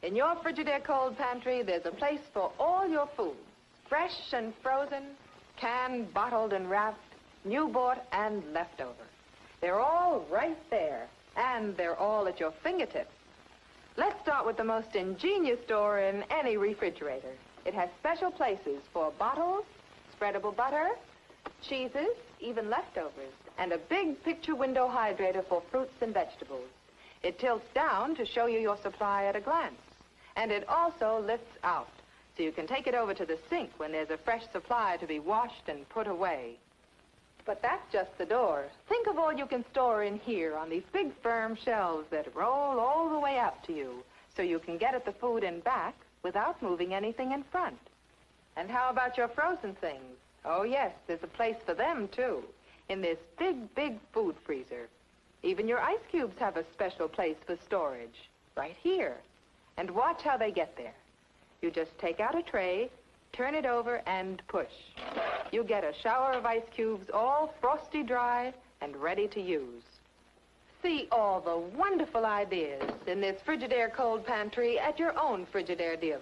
In your Frigidaire cold pantry, there's a place for all your foods, fresh and frozen, canned, bottled, and wrapped, new bought, and leftover. They're all right there, and they're all at your fingertips. Let's start with the most ingenious door in any refrigerator. It has special places for bottles, spreadable butter, cheeses, even leftovers, and a big picture window hydrator for fruits and vegetables. It tilts down to show you your supply at a glance. And it also lifts out, so you can take it over to the sink when there's a fresh supply to be washed and put away. But that's just the door. Think of all you can store in here on these big firm shelves that roll all the way up to you, so you can get at the food in back without moving anything in front. And how about your frozen things? Oh, yes, there's a place for them, too, in this big, big food freezer. Even your ice cubes have a special place for storage, right here. And watch how they get there. You just take out a tray, turn it over, and push. You get a shower of ice cubes all frosty dry and ready to use. See all the wonderful ideas in this Frigidaire cold pantry at your own Frigidaire dealer.